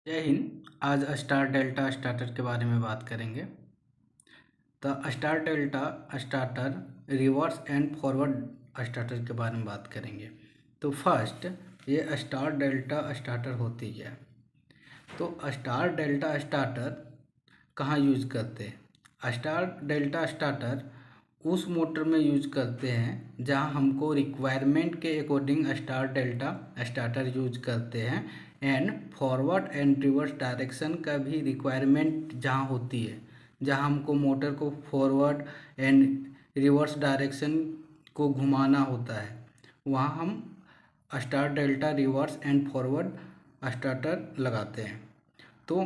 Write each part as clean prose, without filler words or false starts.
जय हिंद। आज star delta starter के बारे में बात करेंगे। तो star delta starter reverse and forward starter के बारे में बात करेंगे। तो फर्स्ट ये स्टार डेल्टा स्टार्टर होती है। तो स्टार डेल्टा स्टार्टर कहाँ यूज करते हैं? स्टार डेल्टा स्टार्टर उस मोटर में यूज करते हैं जहाँ हमको रिक्वायरमेंट के according star delta starter use करते हैं। And forward and reverse direction का भी रिक्वायरमेंट जहाँ होती है, जहाँ हमको मोटर को फॉरवर्ड एंड रिवर्स डायरेक्शन को घुमाना होता है, वहाँ हम star delta reverse and forward starter लगाते हैं। तो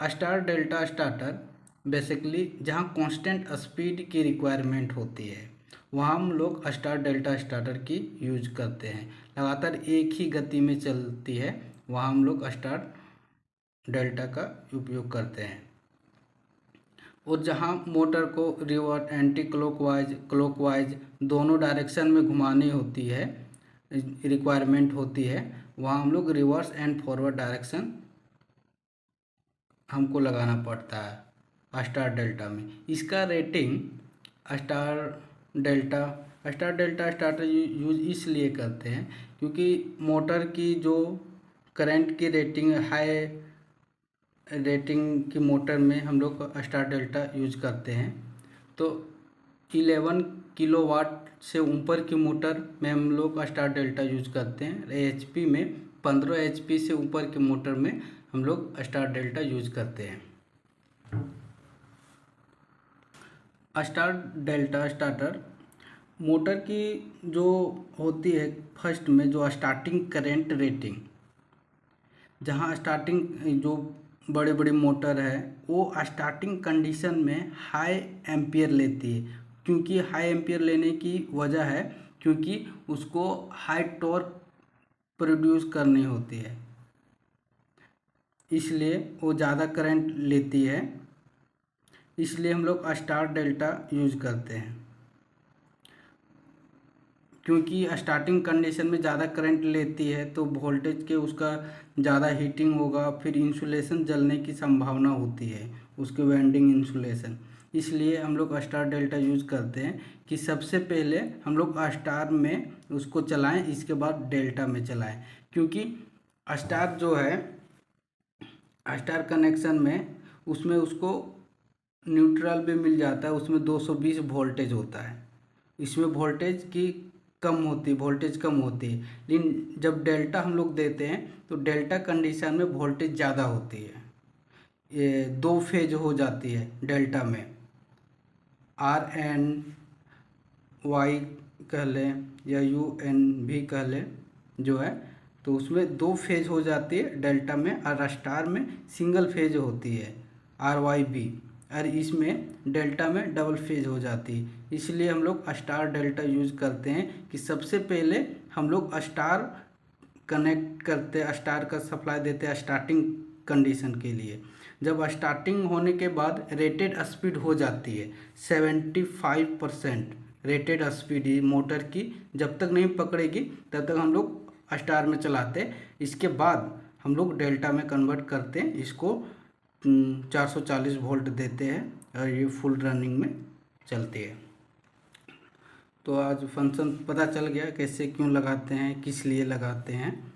स्टार डेल्टा स्टार्टर बेसिकली जहाँ कांस्टेंट स्पीड की रिक्वायरमेंट होती है, वहाँ हम लोग स्टार डेल्टा स्टार्टर की यूज करते हैं। लगातार एक ही गति में चलती है, वहाँ हम लोग स्टार डेल्टा का उपयोग करते हैं। और जहाँ मोटर को रिवर्स एंटी क्लॉकवाइज दोनों डायरेक्शन में घुमानी होती है, रिक्वायरमेंट होती है, वहाँ हम लोग रिवर्स एंड फॉरवर्ड डायरेक्शन हमको लगाना पड़ता है स्टार डेल्टा में। इसका rating star delta starter use इसलिए करते हैं क्योंकि मोटर की जो करंट की रेटिंग हाई रेटिंग की मोटर में हम लोग स्टार डेल्टा यूज करते हैं। तो 11 किलोवाट से ऊपर की मोटर में हम लोग स्टार डेल्टा यूज करते हैं। एचपी में 15 एचपी से ऊपर की मोटर में हम लोग स्टार डेल्टा यूज करते हैं। स्टार डेल्टा स्टार्टर मोटर की जो होती है, फर्स्ट में जो स्टार्टिंग करंट रेटिंग, जहाँ स्टार्टिंग जो बड़े बड़े मोटर है वो स्टार्टिंग कंडीशन में हाई एम्पियर लेती है। क्योंकि हाई एम्पियर लेने की वजह है क्योंकि उसको हाई टॉर्क प्रोड्यूस करनी होती है, इसलिए वो ज़्यादा करंट लेती है। इसलिए हम लोग स्टार डेल्टा यूज करते हैं, क्योंकि स्टार्टिंग कंडीशन में ज़्यादा करंट लेती है तो वोल्टेज के उसका ज़्यादा हीटिंग होगा, फिर इंसुलेशन जलने की संभावना होती है, उसके वाइंडिंग इंसुलेशन। इसलिए हम लोग स्टार डेल्टा यूज करते हैं कि सबसे पहले हम लोग स्टार में उसको चलाएं, इसके बाद डेल्टा में चलाएं। क्योंकि स्टार जो है, स्टार कनेक्शन में उसमें उसको न्यूट्रल भी मिल जाता है, उसमें 220 वोल्टेज होता है। इसमें वोल्टेज कम होती है। लेकिन जब डेल्टा हम लोग देते हैं तो डेल्टा कंडीशन में वोल्टेज ज़्यादा होती है, ये 2 फेज हो जाती है डेल्टा में। आर एन वाई कह लें या यू एन भी कह लें जो है, तो उसमें 2 फेज हो जाती है डेल्टा में, और स्टार में सिंगल फेज होती है आर वाई बी, और इसमें डेल्टा में डबल फेज हो जाती है। इसलिए हम लोग स्टार डेल्टा यूज करते हैं कि सबसे पहले हम लोग स्टार कनेक्ट करते, स्टार का सप्लाई देते हैं स्टार्टिंग कंडीशन के लिए। जब स्टार्टिंग होने के बाद रेटेड स्पीड हो जाती है 75% रेटेड स्पीड मोटर की, जब तक नहीं पकड़ेगी तब तक हम लोग स्टार में चलाते हैं। इसके बाद हम लोग डेल्टा में कन्वर्ट करते हैं, इसको 440 वोल्ट देते हैं और ये फुल रनिंग में चलती है। तो आज फंक्शन पता चल गया कैसे क्यों लगाते हैं, किस लिए लगाते हैं।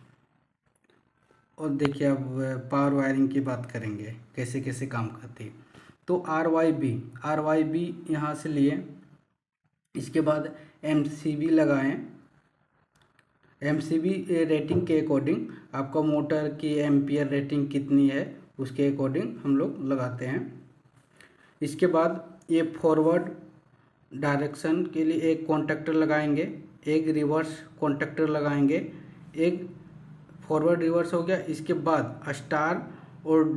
और देखिए अब पावर वायरिंग की बात करेंगे, कैसे कैसे काम करती है। तो आर वाई बी यहाँ से लिए, इसके बाद MCB लगाएं। MCB रेटिंग के अकॉर्डिंग, आपका मोटर की एम्पियर रेटिंग कितनी है उसके अकॉर्डिंग हम लोग लगाते हैं। इसके बाद ये फॉरवर्ड डायरेक्शन के लिए एक कॉन्टैक्टर लगाएंगे, एक रिवर्स कॉन्टैक्टर लगाएंगे। एक फॉरवर्ड रिवर्स हो गया, इसके बाद स्टार और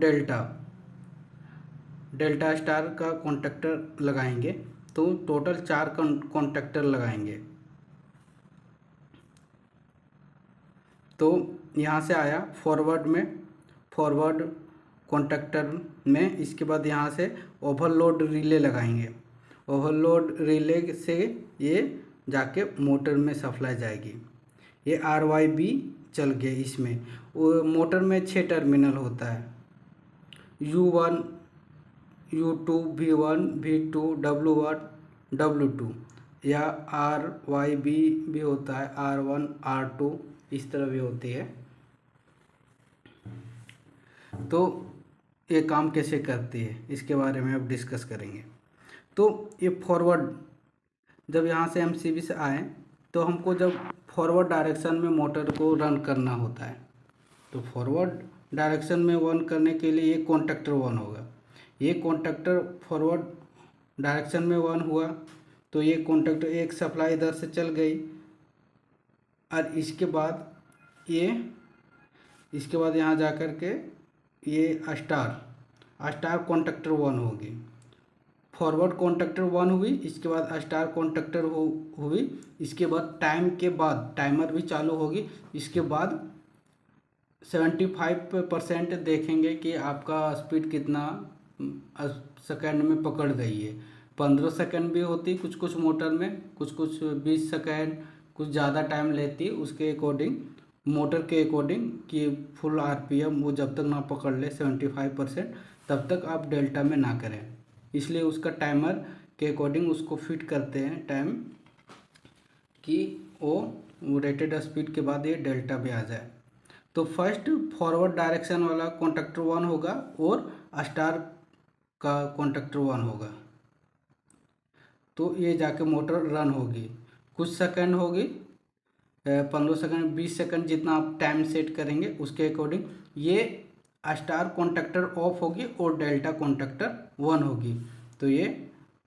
डेल्टा स्टार का कॉन्टैक्टर लगाएंगे। तो टोटल 4 कॉन्टैक्टर लगाएंगे। तो यहाँ से आया फॉरवर्ड कॉन्टैक्टर में, इसके बाद यहाँ से ओवरलोड रिले लगाएंगे। ओवरलोड रिले से ये जाके मोटर में सप्लाई जाएगी। ये RYB चल गया। इसमें वो मोटर में 6 टर्मिनल होता है, U1 U2 V1 V2 W1 W2, या RYB भी होता है, R1 R2 इस तरह भी होती है। तो ये काम कैसे करती है इसके बारे में अब डिस्कस करेंगे। तो ये फॉरवर्ड, जब यहाँ से MCB से आए तो हमको जब फॉरवर्ड डायरेक्शन में मोटर को रन करना होता है, तो फॉरवर्ड डायरेक्शन में रन करने के लिए ये कॉन्टैक्टर वन होगा। ये कॉन्टैक्टर फॉरवर्ड डायरेक्शन में वन हुआ तो ये कॉन्टैक्टर एक सप्लाई इधर से चल गई, और इसके बाद यहाँ जा कर के ये स्टार कॉन्टैक्टर वन होगी। फॉरवर्ड कॉन्टैक्टर वन हुई, इसके बाद स्टार कॉन्टैक्टर हुई, इसके बाद टाइमर भी चालू होगी। इसके बाद 75% देखेंगे कि आपका स्पीड कितना सेकंड में पकड़ गई है। 15 सेकंड भी होती कुछ कुछ मोटर में, कुछ 20 सेकंड, कुछ ज़्यादा टाइम लेती, उसके अकॉर्डिंग, मोटर के अकॉर्डिंग कि फुल RPM वो जब तक ना पकड़ ले 75%, तब तक आप डेल्टा में ना करें। इसलिए उसका टाइमर के अकॉर्डिंग उसको फिट करते हैं टाइम, कि वो रेटेड स्पीड के बाद ये डेल्टा पे आ जाए। तो फर्स्ट फॉरवर्ड डायरेक्शन वाला कॉन्टैक्टर वन होगा और स्टार का कॉन्टैक्टर वन होगा। तो ये जाके मोटर रन होगी, कुछ सेकंड होगी, 15 सेकंड 20 सेकंड जितना आप टाइम सेट करेंगे उसके अकॉर्डिंग ये स्टार कॉन्टैक्टर ऑफ होगी और डेल्टा कॉन्टैक्टर वन होगी। तो ये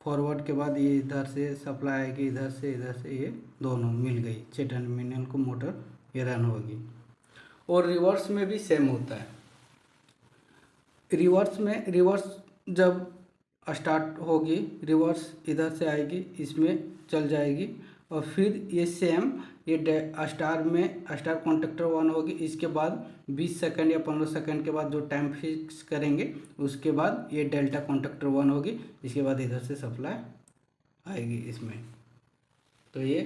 फॉरवर्ड के बाद ये इधर से सप्लाई आएगी, इधर से ये दोनों मिल गई, 6 टर्मिनल को मोटर ये रन होगी। और रिवर्स में भी सेम होता है। रिवर्स जब स्टार्ट होगी, रिवर्स इधर से आएगी, इसमें चल जाएगी, और फिर ये सेम ये स्टार कॉन्टैक्टर वन होगी। इसके बाद 20 सेकंड या 15 सेकंड के बाद जो टाइम फिक्स करेंगे उसके बाद ये डेल्टा कॉन्टैक्टर वन होगी। इसके बाद इधर से सप्लाई आएगी इसमें। तो ये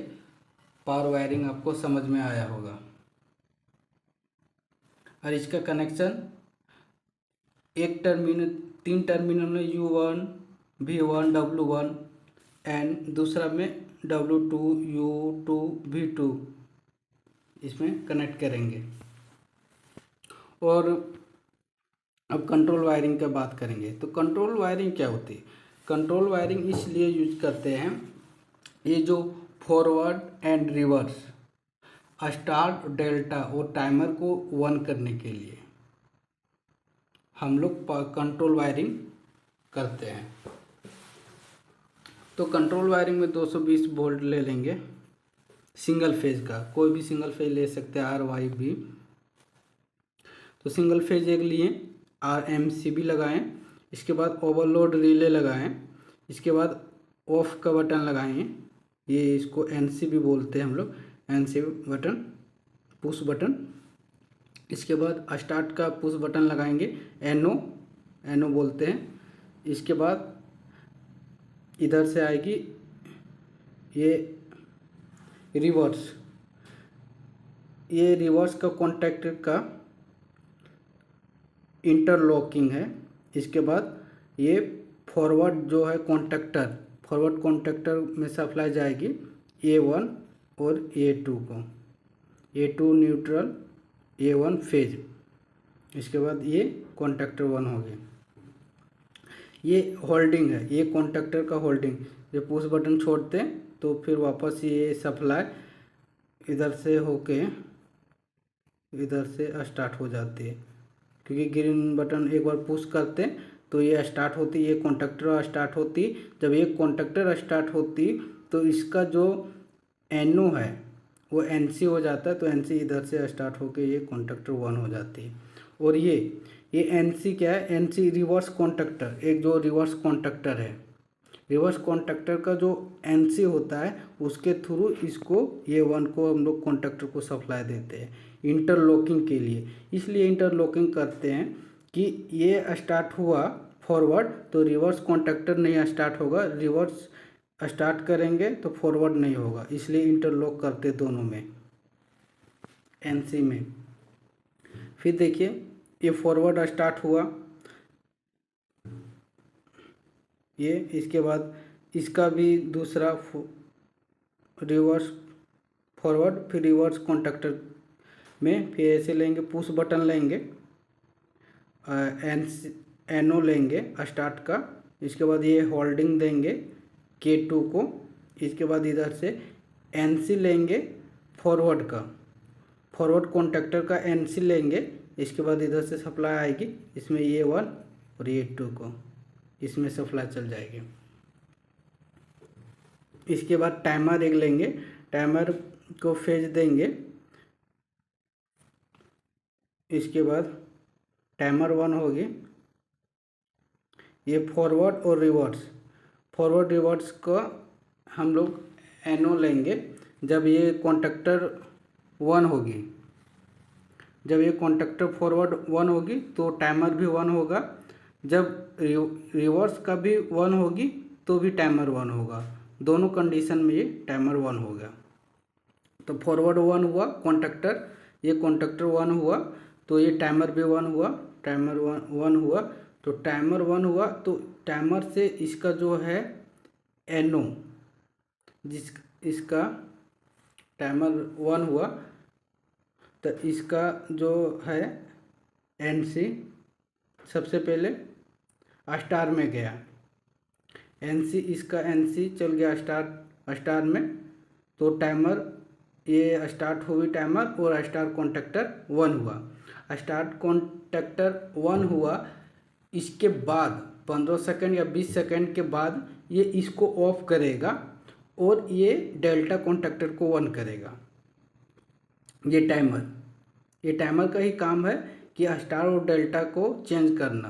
पावर वायरिंग आपको समझ में आया होगा। और इसका कनेक्शन तीन टर्मिनल में U1 V1 W1 एंड दूसरा में W2 U2 V2 इसमें कनेक्ट करेंगे। और अब कंट्रोल वायरिंग का बात करेंगे। तो कंट्रोल वायरिंग क्या होती है? कंट्रोल वायरिंग इसलिए यूज करते हैं, ये जो forward and reverse, start, delta और टाइमर को वन करने के लिए हम लोग कंट्रोल वायरिंग करते हैं। तो कंट्रोल वायरिंग में 220 वोल्ट ले लेंगे, सिंगल फेज का, कोई भी सिंगल फेज ले सकते हैं, RYB। तो सिंगल फेज एक लिए, MCB लगाएं, इसके बाद ओवरलोड रिले लगाएं, इसके बाद ऑफ का बटन लगाएं, ये इसको NC भी बोलते हैं हम लोग, NC बटन, पुश बटन। इसके बाद स्टार्ट का पुश बटन लगाएंगे, NO बोलते हैं। इसके बाद इधर से आएगी ये रिवर्स का कॉन्टैक्ट का इंटरलॉकिंग है। इसके बाद ये फॉरवर्ड जो है फॉरवर्ड कॉन्टैक्टर में सप्लाई जाएगी A1 और A2 को, A2 न्यूट्रल, A1 फेज। इसके बाद ये कॉन्टैक्टर वन हो गया। ये होल्डिंग है, ये कॉन्टैक्टर का होल्डिंग, जब पुश बटन छोड़ते हैं तो फिर वापस ये सप्लाई इधर से होके इधर से स्टार्ट हो जाती है, क्योंकि ग्रीन बटन एक बार पुश करते हैं तो ये स्टार्ट होती, ये कॉन्टैक्टर स्टार्ट होती। जब ये कॉन्टैक्टर स्टार्ट होती तो इसका जो NO है वो NC हो जाता है, तो NC इधर से स्टार्ट होके ये कॉन्टैक्टर वन हो जाती है। और ये NC क्या है? NC रिवर्स कॉन्टैक्टर, एक जो रिवर्स कॉन्टैक्टर है, रिवर्स कॉन्टैक्टर का जो NC होता है उसके थ्रू इसको ये वन को हम लोग कॉन्टैक्टर को सप्लाई देते हैं इंटरलॉकिंग के लिए। इसलिए इंटरलॉकिंग करते हैं कि ये स्टार्ट हुआ फॉरवर्ड तो रिवर्स कॉन्टैक्टर नहीं स्टार्ट होगा, रिवर्स स्टार्ट करेंगे तो फॉरवर्ड नहीं होगा, इसलिए इंटरलॉक करते दोनों में, NC में। फिर देखिए ये फॉरवर्ड स्टार्ट हुआ, ये। इसके बाद इसका भी दूसरा रिवर्स फॉरवर्ड, फिर रिवर्स कॉन्टैक्टर में फिर ऐसे लेंगे, पुश बटन लेंगे, एनो लेंगे स्टार्ट का। इसके बाद ये होल्डिंग देंगे K2 को। इसके बाद इधर से NC लेंगे फॉरवर्ड का, फॉरवर्ड कॉन्टैक्टर का NC लेंगे। इसके बाद इधर से सप्लाई आएगी, इसमें ये 1 और ये 2 को इसमें सप्लाई चल जाएगी। इसके बाद टाइमर एक लेंगे, टाइमर को फेज देंगे। इसके बाद टाइमर 1 होगी। ये फॉरवर्ड और रिवर्स, फॉरवर्ड रिवर्स का हम लोग एनो लेंगे। जब ये कॉन्टैक्टर 1 होगी, जब ये कॉन्टैक्टर फॉरवर्ड 1 होगी तो टाइमर भी 1 होगा। जब रिवर्स का भी 1 होगी तो भी टाइमर 1 होगा। दोनों कंडीशन में ये टाइमर 1 होगा। तो फॉरवर्ड 1 हुआ कॉन्टैक्टर, ये कॉन्टैक्टर 1 हुआ तो ये टाइमर भी 1 हुआ, टाइमर 1 हुआ। तो टाइमर 1 हुआ तो टाइमर से इसका जो है एनो, इसका टाइमर 1 हुआ तो इसका जो है NC सबसे पहले स्टार में गया। NC, इसका NC चल गया स्टार में। तो टाइमर ये स्टार्ट हुई टाइमर और स्टार कॉन्टैक्टर 1 हुआ। स्टार्ट कॉन्टैक्टर 1 हुआ, इसके बाद 15 सेकंड या 20 सेकंड के बाद ये इसको ऑफ करेगा और ये डेल्टा कॉन्टैक्टर को 1 करेगा। ये टाइमर का ही काम है कि स्टार और डेल्टा को चेंज करना।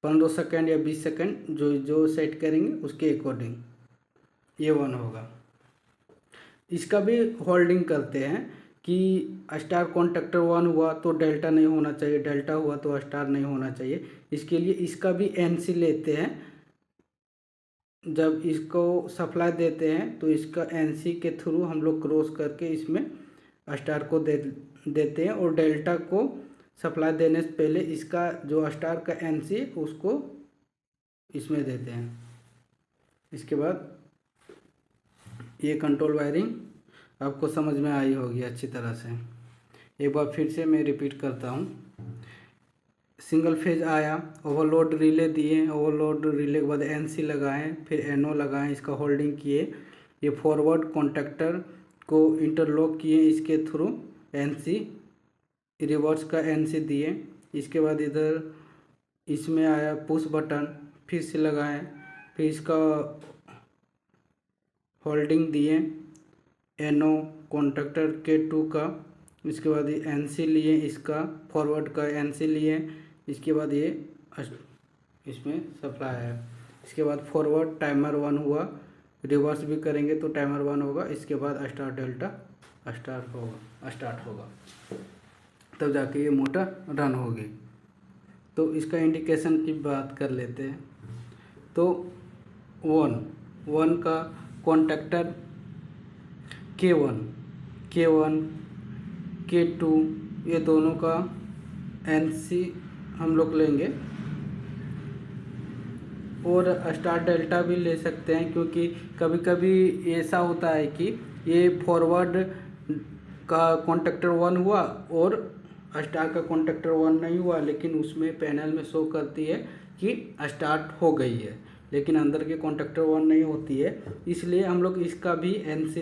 15 सेकंड या 20 सेकंड जो सेट करेंगे उसके अकॉर्डिंग ये 1 होगा। इसका भी होल्डिंग करते हैं कि स्टार कॉन्टैक्टर 1 हुआ तो डेल्टा नहीं होना चाहिए, डेल्टा हुआ तो स्टार नहीं होना चाहिए। इसके लिए इसका भी NC लेते हैं। जब इसको सप्लाई देते हैं तो इसका NC के थ्रू हम लोग क्रॉस करके इसमें स्टार को देते हैं और डेल्टा को सप्लाई देने से पहले इसका जो स्टार का NC उसको इसमें देते हैं। इसके बाद ये कंट्रोल वायरिंग आपको समझ में आई होगी अच्छी तरह से। एक बार फिर से मैं रिपीट करता हूँ। सिंगल फेज आया, ओवरलोड रिले दिए, ओवरलोड रिले के बाद NC लगाएं, फिर NO लगाएं, इसका होल्डिंग किए। ये फॉरवर्ड कॉन्टैक्टर को इंटरलॉक किए इसके थ्रू NC, रिवर्स का NC दिए। इसके बाद इधर इसमें आया पुश बटन, फिर से लगाएं, फिर इसका होल्डिंग दिए NO कॉन्टैक्टर K2 का। इसके बाद ये NC लिए, इसका फॉरवर्ड का NC लिए। इसके बाद ये इसमें सप्लाई है। इसके बाद फॉरवर्ड टाइमर 1 हुआ, रिवर्स भी करेंगे तो टाइमर 1 होगा। इसके बाद स्टार डेल्टा स्टार्ट होगा, तब जाके ये मोटर रन होगी। तो इसका इंडिकेशन की बात कर लेते हैं। तो 1 का कॉन्टैक्टर K1, K2 ये दोनों का NC हम लोग लेंगे और स्टार डेल्टा भी ले सकते हैं, क्योंकि कभी कभी ऐसा होता है कि ये फॉरवर्ड का कॉन्टैक्टर 1 हुआ और स्टार का कॉन्टैक्टर 1 नहीं हुआ, लेकिन उसमें पैनल में शो करती है कि स्टार्ट हो गई है, लेकिन अंदर के कॉन्टैक्टर 1 नहीं होती है। इसलिए हम लोग इसका भी NC